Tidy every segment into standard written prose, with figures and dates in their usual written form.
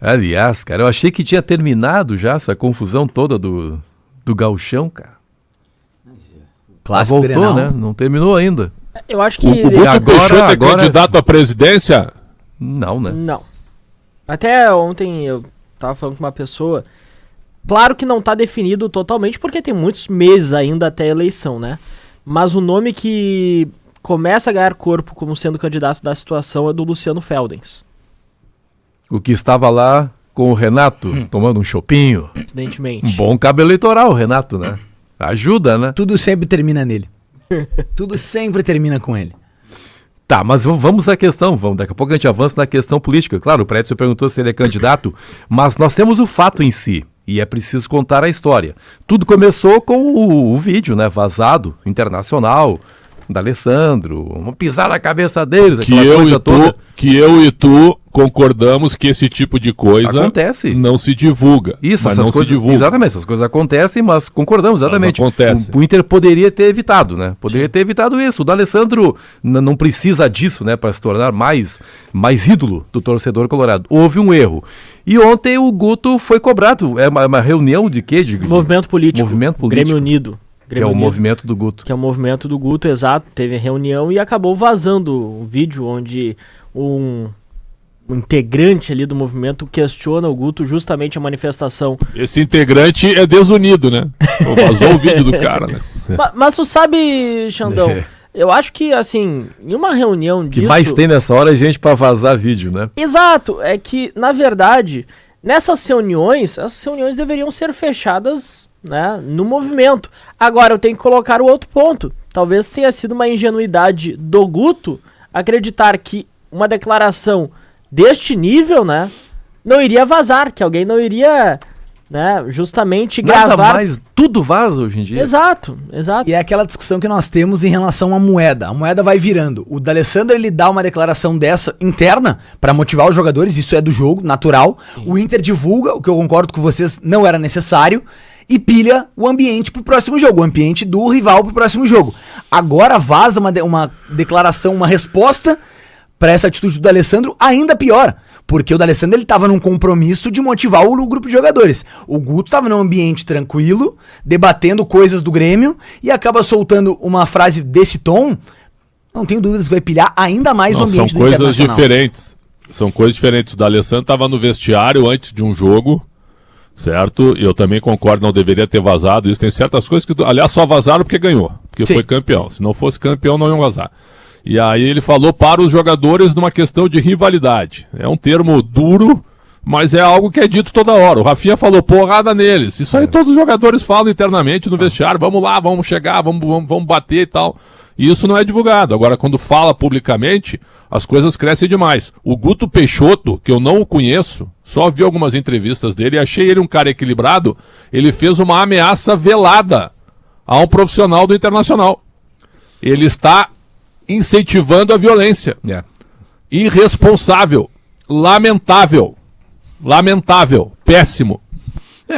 Aliás, cara, eu achei que tinha terminado já essa confusão toda do Gauchão, cara. Clássico voltou, Grenal, né? Não terminou ainda. Eu acho que... O Guto Peixoto é candidato à presidência? Não, né? Não. Até ontem eu tava falando com uma pessoa. Claro que não tá definido totalmente, porque tem muitos meses ainda até a eleição, né? Mas o nome que começa a ganhar corpo como sendo candidato da situação é do Luciano Feldens. O que estava lá com o Renato, tomando um chopinho. Evidentemente. Um bom cabo eleitoral, o Renato, né? Ajuda, né? Tudo sempre termina nele. Tudo sempre termina com ele. Tá, mas vamos à questão. Daqui a pouco a gente avança na questão política. Claro, o Prédio perguntou se ele é candidato, mas nós temos o fato em si. E é preciso contar a história. Tudo começou com o vídeo, né? Vazado, internacional, da Alessandro. Vamos pisar na cabeça deles, aquela coisa toda. Que eu e tu concordamos que esse tipo de coisa acontece. Não se divulga. Isso, mas essas não coisas, se divulga. exatamente, essas coisas acontecem, mas concordamos, exatamente. Acontece. O Inter poderia ter evitado, né? Poderia ter evitado isso. O D'Alessandro não precisa disso, né? Para se tornar mais ídolo do torcedor colorado. Houve um erro. E ontem o Guto foi cobrado. É uma reunião de quê? Movimento político. Movimento político. Grêmio Unido. Que é o movimento do Guto. Que é o movimento do Guto, exato. Teve reunião e acabou vazando um vídeo onde um integrante ali do movimento questiona o Guto justamente a manifestação. Esse integrante é desunido, né? Vazou o vídeo do cara, né? Mas tu sabe, Xandão, eu acho que, assim, em uma reunião disso... que mais tem nessa hora é gente pra vazar vídeo, né? Exato, é que, na verdade, nessas reuniões, essas reuniões deveriam ser fechadas, né, no movimento. Agora, eu tenho que colocar o outro ponto. Talvez tenha sido uma ingenuidade do Guto acreditar que uma declaração deste nível, né, não iria vazar, que alguém não iria, né, justamente Nada gravar... mais, tudo vaza hoje em dia. Exato, exato. E é aquela discussão que nós temos em relação à moeda. A moeda vai virando. O D'Alessandro, ele dá uma declaração dessa interna pra motivar os jogadores, isso é do jogo, natural. Sim. O Inter divulga, o que eu concordo com vocês, não era necessário, e pilha o ambiente pro próximo jogo, o ambiente do rival pro próximo jogo. Agora vaza uma declaração, uma resposta pra essa atitude do D'Alessandro ainda pior. Porque o D'Alessandro, ele tava num compromisso de motivar o grupo de jogadores. O Guto tava num ambiente tranquilo, debatendo coisas do Grêmio, e acaba soltando uma frase desse tom. Não tenho dúvidas que vai pilhar ainda mais o ambiente do Internacional. São coisas diferentes. São coisas diferentes. O D'Alessandro tava no vestiário antes de um jogo, certo? E eu também concordo, não deveria ter vazado isso. Tem certas coisas que, aliás, só vazaram porque ganhou. Porque Sim. foi campeão. Se não fosse campeão, não iam vazar. E aí ele falou para os jogadores numa questão de rivalidade. É um termo duro, mas é algo que é dito toda hora. O Rafinha falou porrada neles. Isso aí todos os jogadores falam internamente no vestiário. Vamos lá, vamos chegar, vamos bater e tal. E isso não é divulgado. Agora, quando fala publicamente, as coisas crescem demais. O Guto Peixoto, que eu não o conheço, só vi algumas entrevistas dele e achei ele um cara equilibrado. Ele fez uma ameaça velada a um profissional do Internacional. Ele está incentivando a violência. Irresponsável. Lamentável. Péssimo.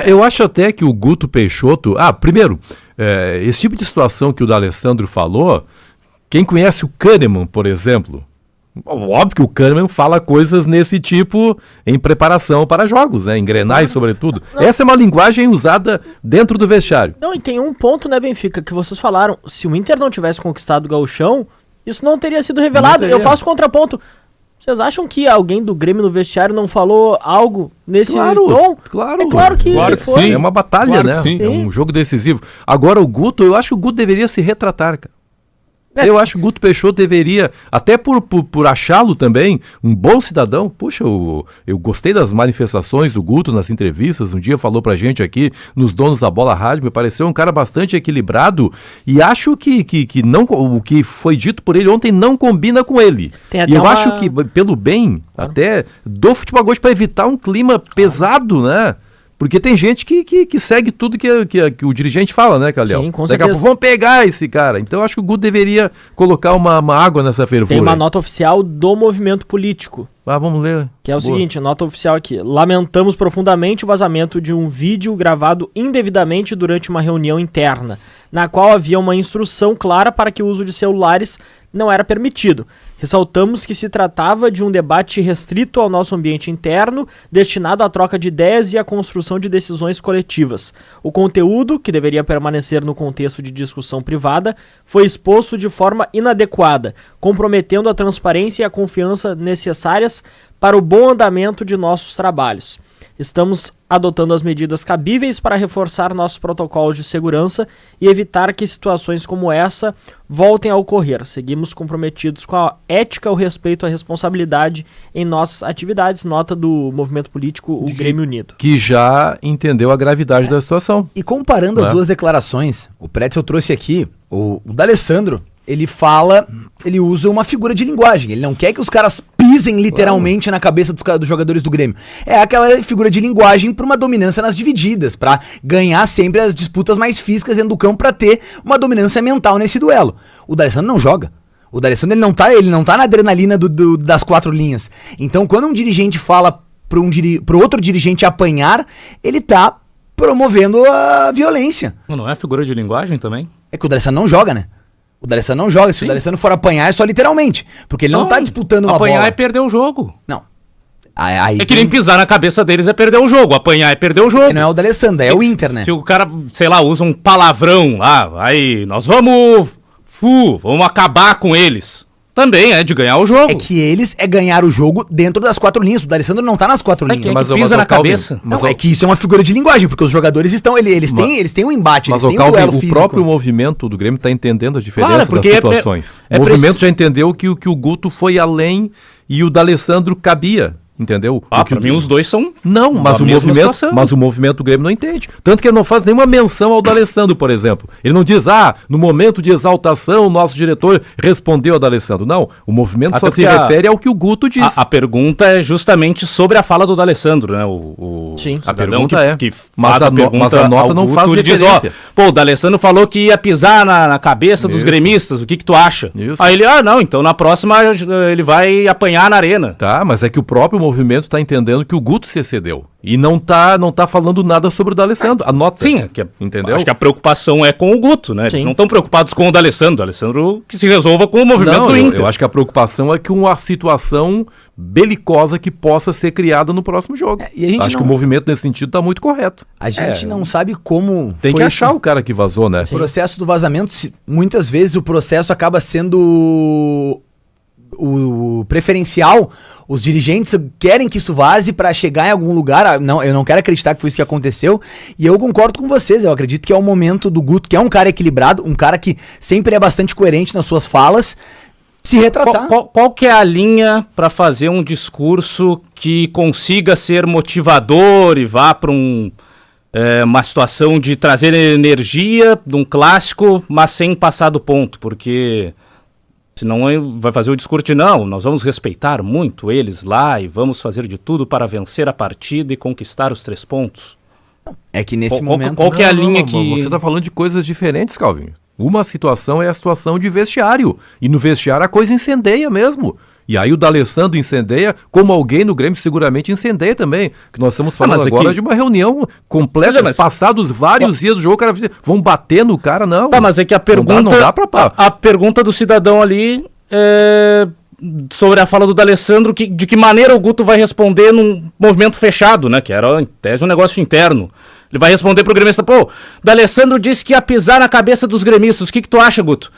Eu acho até que o Guto Peixoto... primeiro, esse tipo de situação que o D'Alessandro falou, quem conhece o Kahneman, por exemplo, óbvio que o Kahneman fala coisas nesse tipo em preparação para jogos, né? Em Grenais, sobretudo. Não. Essa é uma linguagem usada dentro do vestiário. Não, e tem um ponto, né, Benfica, que vocês falaram. Se o Inter não tivesse conquistado o Gauchão, isso não teria sido revelado. Eu faço contraponto. Vocês acham que alguém do Grêmio no vestiário não falou algo nesse tom? Claro. É claro que foi. Sim. É uma batalha, claro, né? Sim. É um jogo decisivo. Agora o Guto, eu acho que o Guto deveria se retratar, cara. Eu acho que o Guto Peixoto deveria, até por achá-lo também um bom cidadão. Puxa, eu gostei das manifestações do Guto nas entrevistas. Um dia falou pra gente aqui nos Donos da Bola Rádio, me pareceu um cara bastante equilibrado e acho que não, o que foi dito por ele ontem não combina com ele. E eu acho que pelo bem até do futebol gosto para evitar um clima pesado, né? Porque tem gente que segue tudo que o dirigente fala, né, Calhau? Sim, com certeza. Daqui a pouco vamos pegar esse cara. Então eu acho que o Guto deveria colocar uma água nessa fervura. Tem uma nota oficial do movimento político. Vamos ler. Que é o seguinte, nota oficial aqui. Lamentamos profundamente o vazamento de um vídeo gravado indevidamente durante uma reunião interna, na qual havia uma instrução clara para que o uso de celulares não era permitido. Ressaltamos que se tratava de um debate restrito ao nosso ambiente interno, destinado à troca de ideias e à construção de decisões coletivas. O conteúdo, que deveria permanecer no contexto de discussão privada, foi exposto de forma inadequada, comprometendo a transparência e a confiança necessárias para o bom andamento de nossos trabalhos. Estamos adotando as medidas cabíveis para reforçar nossos protocolos de segurança e evitar que situações como essa voltem a ocorrer. Seguimos comprometidos com a ética, o respeito à responsabilidade em nossas atividades, nota do movimento político, o Grêmio Unido. Que já entendeu a gravidade da situação. E comparando as duas declarações, o Pretzel trouxe aqui, o D'Alessandro, ele usa uma figura de linguagem. Ele não quer que os caras pisem literalmente na cabeça dos jogadores do Grêmio. É aquela figura de linguagem para uma dominância nas divididas, para ganhar sempre as disputas mais físicas dentro do campo, para ter uma dominância mental nesse duelo. O D'Alessandro não joga. O D'Alessandro ele não tá na adrenalina das 4 linhas. Então, quando um dirigente fala pro outro dirigente apanhar, ele tá promovendo a violência. Não é figura de linguagem também? É que o D'Alessandro não joga, né? O D'Alessandro não joga. Se o D'Alessandro for apanhar, é só literalmente. Porque ele não tá disputando uma bola. Apanhar é perder o jogo. Não. Aí é que nem pisar na cabeça deles é perder o jogo. Apanhar é perder o jogo. Não é o D'Alessandro, é o Inter, né? Se o cara, sei lá, usa um palavrão lá, aí nós vamos acabar com eles. Também é de ganhar o jogo. É que eles é ganhar o jogo dentro das 4 linhas. O D'Alessandro não tá nas 4 linhas. Mas pisa na cabeça. Não, é que isso é uma figura de linguagem, porque os jogadores estão, eles têm um embate, mas eles têm um duelo físico. O próprio movimento do Grêmio tá entendendo as diferenças das situações. O movimento já entendeu que o Guto foi além e o D'Alessandro cabia. Entendeu? Pra mim os dois são. Não, mas o movimento do Grêmio não entende. Tanto que ele não faz nenhuma menção ao D'Alessandro, por exemplo. Ele não diz, no momento de exaltação, o nosso diretor respondeu ao D'Alessandro. Não, o movimento só se refere ao que o Guto diz. A pergunta é justamente sobre a fala do D'Alessandro, né? Sim, a pergunta mas a nota não faz referência. O D'Alessandro falou que ia pisar na cabeça dos gremistas, o que tu acha? Isso. Aí ele, não, então na próxima ele vai apanhar na arena. Tá, mas é que o próprio movimento está entendendo que o Guto se excedeu. E não tá falando nada sobre o D'Alessandro. A nota. Sim, entendeu? Acho que a preocupação é com o Guto, né? Eles não estão preocupados com o D'Alessandro. O D'Alessandro que se resolva com o movimento do Inter. Eu acho que a preocupação é que uma situação belicosa que possa ser criada no próximo jogo. Acho que o movimento nesse sentido está muito correto. A gente não sabe como... Tem que achar o cara que vazou, né? O processo do vazamento, muitas vezes o processo acaba sendo o preferencial. Os dirigentes querem que isso vaze para chegar em algum lugar. Não, eu não quero acreditar que foi isso que aconteceu. E eu concordo com vocês. Eu acredito que é o momento do Guto, que é um cara equilibrado, um cara que sempre é bastante coerente nas suas falas, se retratar. Qual que é a linha para fazer um discurso que consiga ser motivador e vá para uma situação de trazer energia de um clássico, mas sem passar do ponto? Porque... senão vai fazer o discurso de nós vamos respeitar muito eles lá e vamos fazer de tudo para vencer a partida e conquistar os 3 pontos. É que nesse momento... Qual que é a linha que... Você está falando de coisas diferentes, Calvin. Uma situação é a situação de vestiário. E no vestiário a coisa incendeia mesmo. E aí o D'Alessandro incendeia, como alguém no Grêmio seguramente incendeia também. Que nós estamos falando agora de uma reunião completa, passados vários dias do jogo, o cara vão bater no cara, não. Mas é que a pergunta... Não dá pra... A pergunta do cidadão ali é sobre a fala do D'Alessandro, de que maneira o Guto vai responder num movimento fechado, né? Que era, em tese, um negócio interno. Ele vai responder pro gremista, D'Alessandro disse que ia pisar na cabeça dos gremistas. O que tu acha, Guto?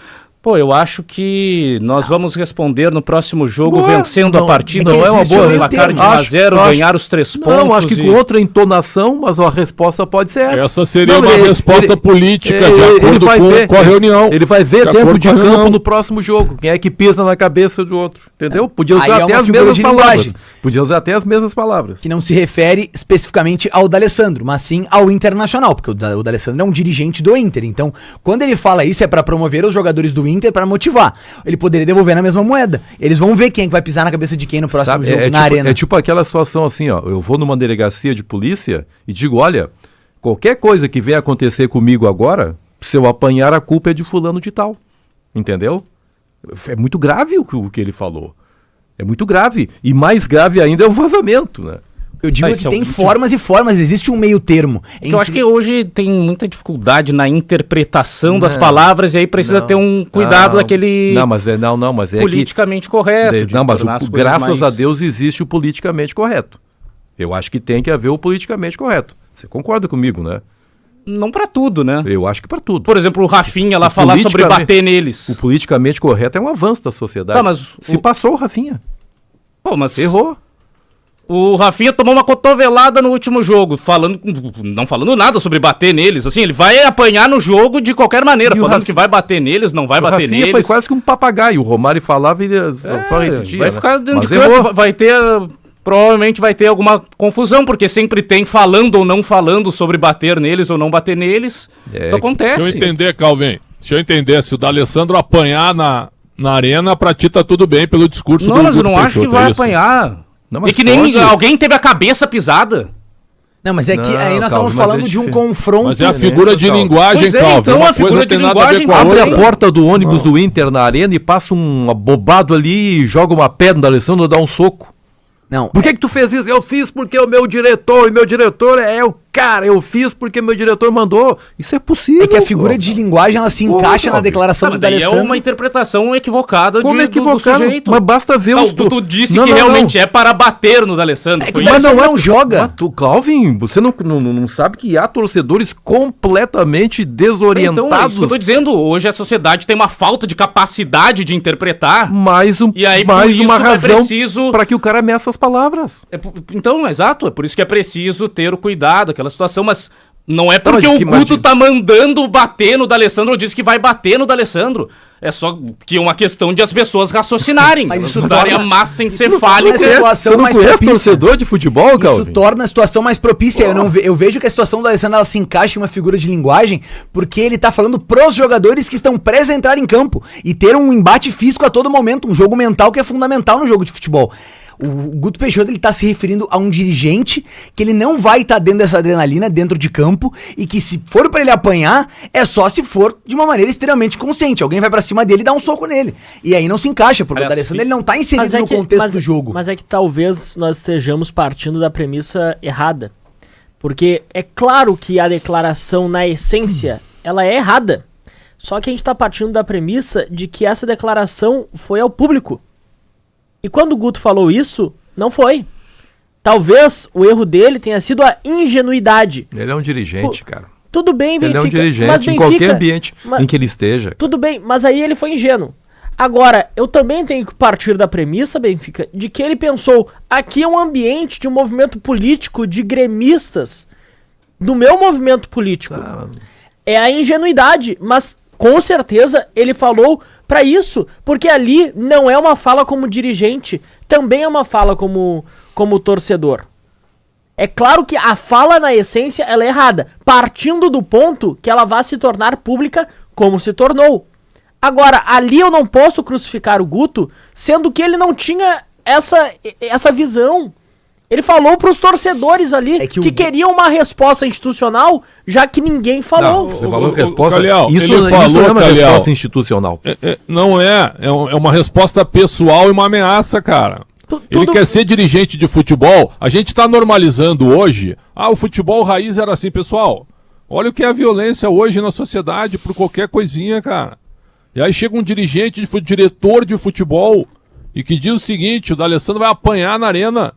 Eu acho que nós vamos responder no próximo jogo vencendo a partida. Não é uma boa placar de 1-0, ganhar os 3 pontos. Não, acho que com outra entonação, mas a resposta pode ser essa. Essa seria uma resposta política, de acordo com a reunião. Ele vai ver dentro de campo no próximo jogo quem é que pisa na cabeça do outro. Entendeu? Podia usar até as mesmas palavras. Podia usar até as mesmas palavras. Que não se refere especificamente ao D'Alessandro, mas sim ao Internacional, porque o D'Alessandro é um dirigente do Inter. Então, quando ele fala isso, é para promover os jogadores do Inter, para motivar. Ele poderia devolver na mesma moeda. Eles vão ver quem é que vai pisar na cabeça de quem no próximo jogo, na arena. É tipo aquela situação assim, eu vou numa delegacia de polícia e digo, olha, qualquer coisa que venha acontecer comigo agora, se eu apanhar, a culpa é de fulano de tal. Entendeu? É muito grave o que ele falou. É muito grave. E mais grave ainda é o vazamento, né? Eu digo que tem formas e formas, existe um meio termo. Eu acho que hoje tem muita dificuldade na interpretação das palavras e aí precisa ter um cuidado daquele mas é politicamente correto. Graças a Deus existe o politicamente correto. Eu acho que tem que haver o politicamente correto. Você concorda comigo, né? Não pra tudo, né? Eu acho que pra tudo. Por exemplo, o Rafinha lá falar sobre bater neles. O politicamente correto é um avanço da sociedade. Se passou o Rafinha. Errou. O Rafinha tomou uma cotovelada no último jogo, não falando nada sobre bater neles. Assim, ele vai apanhar no jogo de qualquer maneira, falando que vai bater neles, não vai bater neles. O Rafinha foi quase que um papagaio. O Romário falava e ele só repetia. Vai ficar dentro de campo, provavelmente vai ter alguma confusão, porque sempre tem falando ou não falando sobre bater neles ou não bater neles. Isso acontece. Deixa eu entender, Calvin. Se o D'Alessandro apanhar na arena, pra ti tá tudo bem pelo discurso do Guto Peixoto. Não, mas eu não acho que vai apanhar. E que nem alguém teve a cabeça pisada. Não, mas é que aí nós estamos falando de um confronto. Mas é a figura de linguagem, Calvin. Então a figura de linguagem... Abre a porta do ônibus do Inter na arena e passa um abobado ali e joga uma pedra no D'Alessandro e dá um soco. Não. Por que tu fez isso? Eu fiz porque o meu diretor é o cara. Eu fiz porque meu diretor mandou. Isso é possível. É que a figura de linguagem, ela se encaixa na declaração do D'Alessandro. É uma interpretação equivocada do sujeito. Mas basta ver Tu disse que realmente é para bater no D'Alessandro. Mas não joga. Calvin, você não sabe que há torcedores completamente desorientados. Então, é isso que eu tô dizendo. Hoje a sociedade tem uma falta de capacidade de interpretar. Mais uma razão para que o cara ameaça as palavras. Então, exato. É por isso que é preciso ter o cuidado, aquela situação, mas não é porque o Guto tá mandando bater no D'Alessandro ou diz que vai bater no D'Alessandro. É só que é uma questão de as pessoas raciocinarem. Mas isso darem a massa encefálica. Você não conhece torcedor de futebol, Calvin? Isso torna a situação mais propícia. Eu vejo que a situação do D'Alessandro, ela se encaixa em uma figura de linguagem porque ele tá falando pros jogadores que estão prestes a entrar em campo e ter um embate físico a todo momento, um jogo mental que é fundamental no jogo de futebol. O Guto Peixoto, ele tá se referindo a um dirigente que ele não vai estar dentro dessa adrenalina, dentro de campo, e que se for pra ele apanhar, é só se for de uma maneira extremamente consciente. Alguém vai pra cima dele e dá um soco nele. E aí não se encaixa, porque o D'Alessandro, ele não tá inserido no contexto do jogo. Mas é que talvez nós estejamos partindo da premissa errada. Porque é claro que a declaração, na essência, ela é errada. Só que a gente tá partindo da premissa de que essa declaração foi ao público. E quando o Guto falou isso, não foi. Talvez o erro dele tenha sido a ingenuidade. Ele é um dirigente, cara. Tudo bem, Benfica. Ele é um dirigente mas Benfica, em qualquer ambiente em que ele esteja. Tudo bem, mas aí ele foi ingênuo. Agora, eu também tenho que partir da premissa, Benfica, de que ele pensou, aqui é um ambiente de um movimento político de gremistas, do meu movimento político. É a ingenuidade, mas com certeza ele falou pra isso, porque ali não é uma fala como dirigente, também é uma fala como torcedor. É claro que a fala, na essência, ela é errada, partindo do ponto que ela vai se tornar pública como se tornou. Agora, ali eu não posso crucificar o Guto, sendo que ele não tinha essa visão. Ele falou pros torcedores ali que queriam uma resposta institucional, já que ninguém falou. Não, você falou resposta. Calhau, isso não é uma resposta institucional. Não é. É uma resposta pessoal e uma ameaça, cara. Ele quer ser dirigente de futebol. A gente tá normalizando hoje. O futebol raiz era assim, pessoal. Olha o que é a violência hoje na sociedade por qualquer coisinha, cara. E aí chega um dirigente, diretor de futebol, e que diz o seguinte: o D'Alessandro vai apanhar na arena.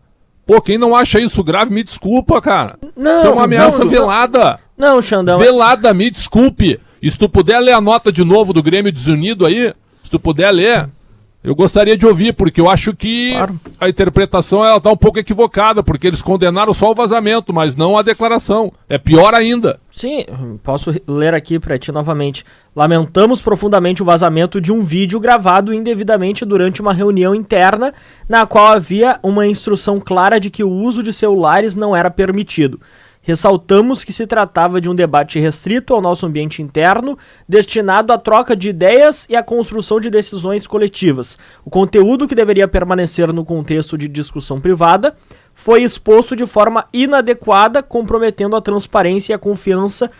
Pô, quem não acha isso grave, me desculpa, cara. Não, isso é uma ameaça velada. Não, Xandão. Velada, me desculpe. E se tu puder ler a nota de novo do Grêmio Desunido aí, se tu puder ler, eu gostaria de ouvir, porque eu acho que a interpretação ela tá um pouco equivocada, porque eles condenaram só o vazamento, mas não a declaração. É pior ainda. Sim, posso ler aqui pra ti novamente. Lamentamos profundamente o vazamento de um vídeo gravado indevidamente durante uma reunião interna, na qual havia uma instrução clara de que o uso de celulares não era permitido. Ressaltamos que se tratava de um debate restrito ao nosso ambiente interno, destinado à troca de ideias e à construção de decisões coletivas. O conteúdo, que deveria permanecer no contexto de discussão privada, foi exposto de forma inadequada, comprometendo a transparência e a confiança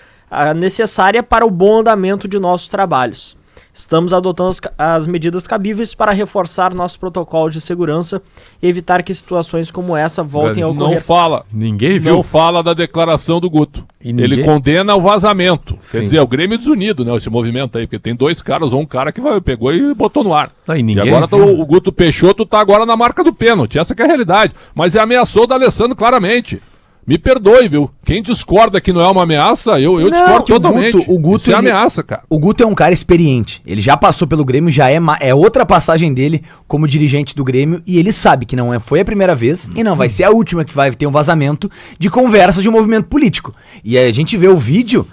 necessária para o bom andamento de nossos trabalhos. Estamos adotando as medidas cabíveis para reforçar nosso protocolo de segurança e evitar que situações como essa voltem a ocorrer. Não fala. Ninguém viu. Não fala da declaração do Guto. Ele condena o vazamento. Sim. Quer dizer, é o Grêmio desunido, né? Esse movimento aí, porque tem dois caras, ou um cara que pegou e botou no ar. E agora o Guto Peixoto tá agora na marca do pênalti. Essa que é a realidade. Mas ameaçou o D'Alessandro claramente. Me perdoe, viu? Quem discorda que não é uma ameaça, eu discordo totalmente. O Guto Isso é ameaça, cara. O Guto é um cara experiente. Ele já passou pelo Grêmio, já é outra passagem dele como dirigente do Grêmio, e ele sabe que não foi a primeira vez e não vai ser a última que vai ter um vazamento de conversas de um movimento político. E aí a gente vê o vídeo,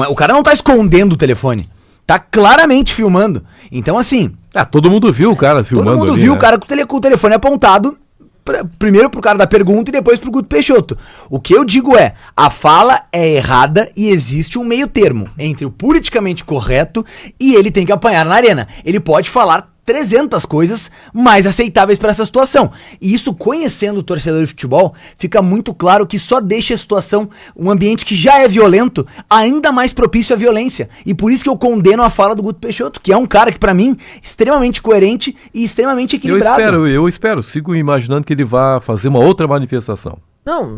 o cara não tá escondendo o telefone. Tá claramente filmando. Então, assim... todo mundo viu o cara filmando. Todo mundo viu o cara com o telefone apontado, primeiro pro cara da pergunta e depois pro Guto Peixoto. O que eu digo é, a fala é errada e existe um meio termo entre o politicamente correto e ele tem que apanhar na arena. Ele pode falar 300 coisas mais aceitáveis para essa situação. E isso, conhecendo o torcedor de futebol, fica muito claro que só deixa a situação, um ambiente que já é violento, ainda mais propício à violência. E por isso que eu condeno a fala do Guto Peixoto, que é um cara que, para mim, extremamente coerente e extremamente equilibrado. Eu espero, sigo imaginando que ele vá fazer uma outra manifestação. Não,